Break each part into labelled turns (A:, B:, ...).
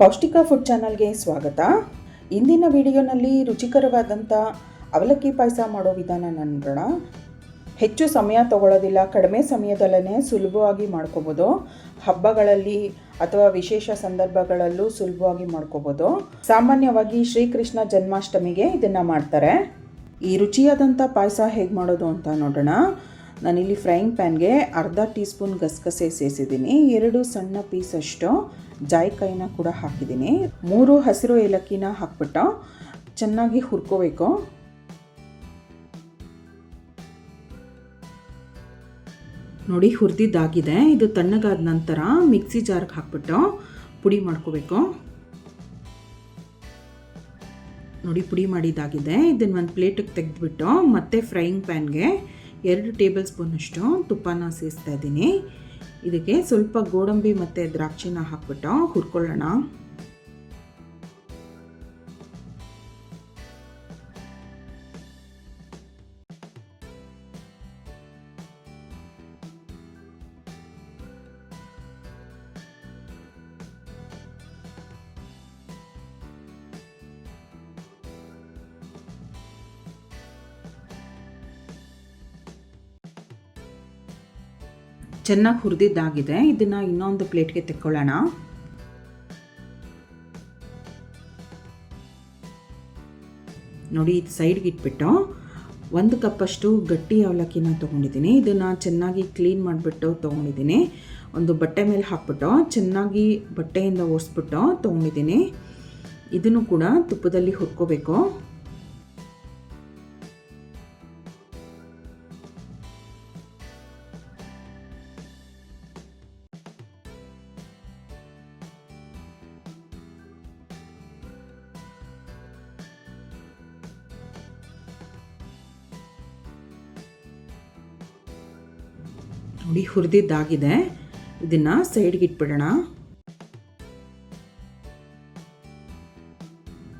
A: ಪೌಷ್ಟಿಕ ಫುಡ್ ಚಾನಲ್ಗೆ ಸ್ವಾಗತ. ಇಂದಿನ ವಿಡಿಯೋನಲ್ಲಿ ರುಚಿಕರವಾದಂಥ ಅವಲಕ್ಕಿ ಪಾಯಸ ಮಾಡೋ ವಿಧಾನ ನೋಡೋಣ. ಹೆಚ್ಚು ಸಮಯ ತಗೊಳ್ಳೋದಿಲ್ಲ, ಕಡಿಮೆ ಸಮಯದಲ್ಲೇ ಸುಲಭವಾಗಿ ಮಾಡ್ಕೋಬೋದು. ಹಬ್ಬಗಳಲ್ಲಿ ಅಥವಾ ವಿಶೇಷ ಸಂದರ್ಭಗಳಲ್ಲೂ ಸುಲಭವಾಗಿ ಮಾಡ್ಕೋಬೋದು. ಸಾಮಾನ್ಯವಾಗಿ ಶ್ರೀಕೃಷ್ಣ ಜನ್ಮಾಷ್ಟಮಿಗೆ ಇದನ್ನು ಮಾಡ್ತಾರೆ. ಈ ರುಚಿಯಾದಂಥ ಪಾಯಸ ಹೇಗೆ ಮಾಡೋದು ಅಂತ ನೋಡೋಣ. ನಾನಿಲ್ಲಿ ಫ್ರೈಯಿಂಗ್ ಪ್ಯಾನ್ಗೆ ಅರ್ಧ ಟೀ ಸ್ಪೂನ್ ಗಸಗಸೆ ಸೇರಿಸಿದ್ದೀನಿ, 2 ಸಣ್ಣ ಪೀಸಷ್ಟು ಜಾಯಿಕಾಯಿನ ಕೂಡ ಹಾಕಿದ್ದೀನಿ, 3 ಹಸಿರು ಏಲಕ್ಕಿನ ಹಾಕ್ಬಿಟ್ಟು ಚೆನ್ನಾಗಿ ಹುರ್ಕೋಬೇಕು. ನೋಡಿ, ಹುರಿದಿದ್ದಾಗಿದೆ. ಇದು ತಣ್ಣಗಾದ ನಂತರ ಮಿಕ್ಸಿ ಜಾರ್ಗೆ ಹಾಕ್ಬಿಟ್ಟು ಪುಡಿ ಮಾಡ್ಕೋಬೇಕು. ನೋಡಿ, ಪುಡಿ ಮಾಡಿದ್ದಾಗಿದೆ. ಇದನ್ನು ಒಂದು ಪ್ಲೇಟಿಗೆ ತೆಗೆದುಬಿಟ್ಟು ಮತ್ತೆ ಫ್ರೈಯಿಂಗ್ ಪ್ಯಾನ್ಗೆ 2 ಟೇಬಲ್ ಸ್ಪೂನಷ್ಟು ತುಪ್ಪನ ಸೇರಿಸ್ತಾ ಇದ್ದೀನಿ. ಇದಕ್ಕೆ ಸ್ವಲ್ಪ ಗೋಡಂಬಿ ಮತ್ತು ದ್ರಾಕ್ಷಿನ ಹಾಕ್ಬಿಟ್ಟು ಹುರ್ಕೊಳ್ಳೋಣ. ಚೆನ್ನಾಗಿ ಹುರಿದಿದ್ದಾಗಿದೆ. ಇದನ್ನು ಇನ್ನೊಂದು ಪ್ಲೇಟ್ಗೆ ತೆಕ್ಕೊಳ್ಳೋಣ. ನೋಡಿ, ಇದು ಸೈಡ್ಗೆ ಇಟ್ಬಿಟ್ಟು 1 ಕಪ್ಪಷ್ಟು ಗಟ್ಟಿ ಅವಲಕ್ಕಿನ ತೊಗೊಂಡಿದ್ದೀನಿ. ಇದನ್ನು ಚೆನ್ನಾಗಿ ಕ್ಲೀನ್ ಮಾಡಿಬಿಟ್ಟು ತೊಗೊಂಡಿದ್ದೀನಿ. ಒಂದು ಬಟ್ಟೆ ಮೇಲೆ ಹಾಕ್ಬಿಟ್ಟು ಚೆನ್ನಾಗಿ ಬಟ್ಟೆಯಿಂದ ಒರೆಸ್ಬಿಟ್ಟು ತೊಗೊಂಡಿದ್ದೀನಿ. ಇದನ್ನು ಕೂಡ ತುಪ್ಪದಲ್ಲಿ ಹುರ್ಕೋಬೇಕು. ನೋಡಿ, ಹುರಿದಿದ್ದಾಗಿದೆ. ಇದನ್ನು ಸೈಡ್ಗೆ ಇಟ್ಬಿಡೋಣ.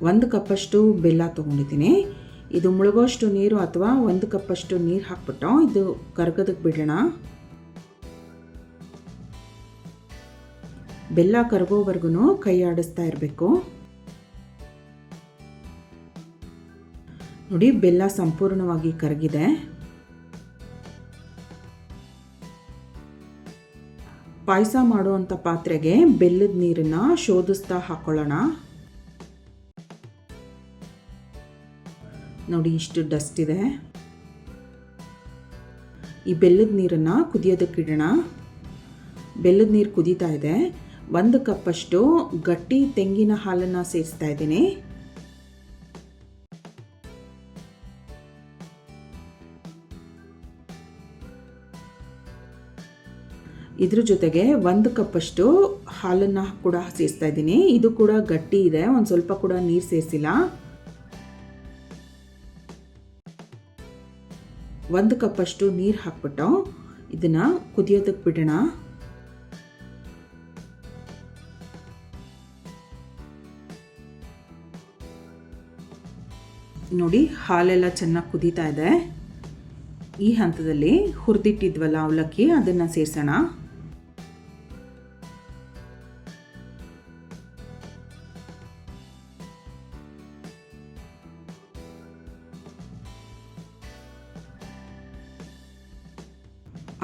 A: 1 ಕಪ್ಪಷ್ಟು ಬೆಲ್ಲ ತೊಗೊಂಡಿದ್ದೀನಿ. ಇದು ಮುಳುಗೋಷ್ಟು ನೀರು ಅಥವಾ 1 ಕಪ್ಪಷ್ಟು ನೀರು ಹಾಕ್ಬಿಟ್ಟು ಇದು ಕರಗೋದಕ್ಕೆ ಬಿಡೋಣ. ಬೆಲ್ಲ ಕರಗೋವರೆಗೂ ಕೈ ಆಡಿಸ್ತಾ ಇರಬೇಕು. ನೋಡಿ, ಬೆಲ್ಲ ಸಂಪೂರ್ಣವಾಗಿ ಕರಗಿದೆ. ಪಾಯಸ ಮಾಡುವಂಥ ಪಾತ್ರೆಗೆ ಬೆಲ್ಲದ ನೀರನ್ನು ಶೋಧಿಸ್ತಾ ಹಾಕ್ಕೊಳ್ಳೋಣ. ನೋಡಿ, ಇಷ್ಟು ಡಸ್ಟ್ ಇದೆ. ಈ ಬೆಲ್ಲದ ನೀರನ್ನು ಕುದಿಯೋದಕ್ಕಿಡೋಣ. ಬೆಲ್ಲದ ನೀರು ಕುದೀತಾ ಇದೆ. 1 ಕಪ್ಪಷ್ಟು ಗಟ್ಟಿ ತೆಂಗಿನ ಹಾಲನ್ನು ಸೇರಿಸ್ತಾ ಇದ್ದೀನಿ. ಇದ್ರ ಜೊತೆಗೆ 1 ಕಪ್ಪಷ್ಟು ಹಾಲನ್ನು ಕೂಡ ಸೇರಿಸ್ತಾ ಇದ್ದೀನಿ. ಇದು ಕೂಡ ಗಟ್ಟಿ ಇದೆ, ಒಂದು ಸ್ವಲ್ಪ ಕೂಡ ನೀರು ಸೇರಿಸಿಲ್ಲ. 1 ಕಪ್ಪಷ್ಟು ನೀರು ಹಾಕ್ಬಿಟ್ಟು ಇದನ್ನು ಕುದಿಯೋದಕ್ಕೆ ಬಿಡೋಣ. ನೋಡಿ, ಹಾಲೆಲ್ಲ ಚೆನ್ನಾಗಿ ಕುದೀತಾ ಇದೆ. ಈ ಹಂತದಲ್ಲಿ ಹುರಿದಿಟ್ಟಿದ್ವಲ್ಲ ಅವಲಕ್ಕಿ, ಅದನ್ನು ಸೇರಿಸೋಣ.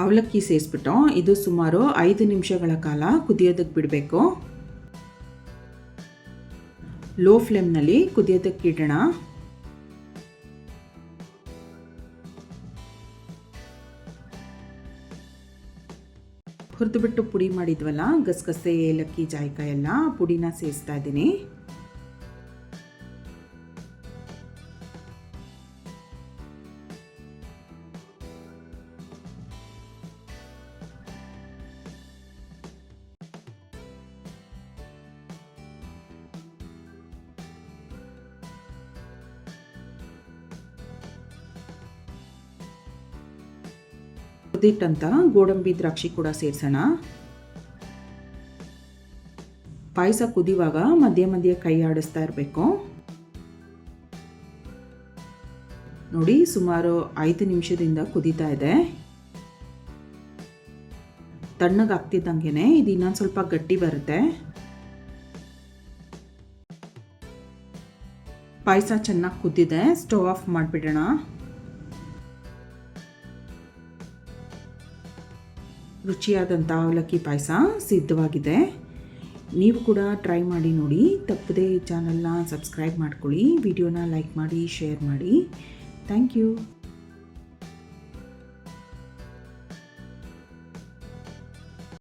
A: ಅವಲಕ್ಕಿ ಸೇರಿಸ್ಬಿಟ್ಟು ಇದು ಸುಮಾರು 5 ನಿಮಿಷಗಳ ಕಾಲ ಕುದಿಯೋದಕ್ಕೆ ಬಿಡಬೇಕು. ಲೋ ಫ್ಲೇಮ್ನಲ್ಲಿ ಕುದಿಯೋದಕ್ಕೆ ಇಡೋಣ. ಹುರಿದುಬಿಟ್ಟು ಪುಡಿ ಮಾಡಿದ್ವಲ್ಲ, ಗಸಗಸೆ, ಏಲಕ್ಕಿ, ಜಾಯಿಕಾಯಿ ಎಲ್ಲ ಪುಡಿನ ಸೇರಿಸ್ತಾ ಇದ್ದೀನಿ. ಹುರಿದಿಟ್ಟಂಥ ಗೋಡಂಬಿ ದ್ರಾಕ್ಷಿ ಕೂಡ ಸೇರಿಸೋಣ. ಪಾಯಸ ಕುದಿಯುವಾಗ ಮಧ್ಯ ಮಧ್ಯ ಕೈ ಆಡಿಸ್ತಾ ಇರಬೇಕು. ನೋಡಿ, ಸುಮಾರು 5 ನಿಮಿಷದಿಂದ ಕುದೀತಾ ಇದೆ. ತಣ್ಣಗಾಗ್ತಿದ್ದಂಗೆ ಇದು ಇನ್ನೊಂದು ಸ್ವಲ್ಪ ಗಟ್ಟಿ ಬರುತ್ತೆ. ಪಾಯಸ ಚೆನ್ನಾಗಿ ಕುದ್ದಿದೆ, ಸ್ಟವ್ ಆಫ್ ಮಾಡಿಬಿಡೋಣ. ರುಚಿಯಾದಂಥ ಅವಲಕ್ಕಿ ಪಾಯಸ ಸಿದ್ಧವಾಗಿದೆ. ನೀವು ಕೂಡ ಟ್ರೈ ಮಾಡಿ ನೋಡಿ. ತಪ್ಪದೇ ಈ ಚಾನಲ್ನ ಸಬ್ಸ್ಕ್ರೈಬ್ ಮಾಡ್ಕೊಳ್ಳಿ, ವಿಡಿಯೋನ ಲೈಕ್ ಮಾಡಿ, ಶೇರ್ ಮಾಡಿ. Thank you.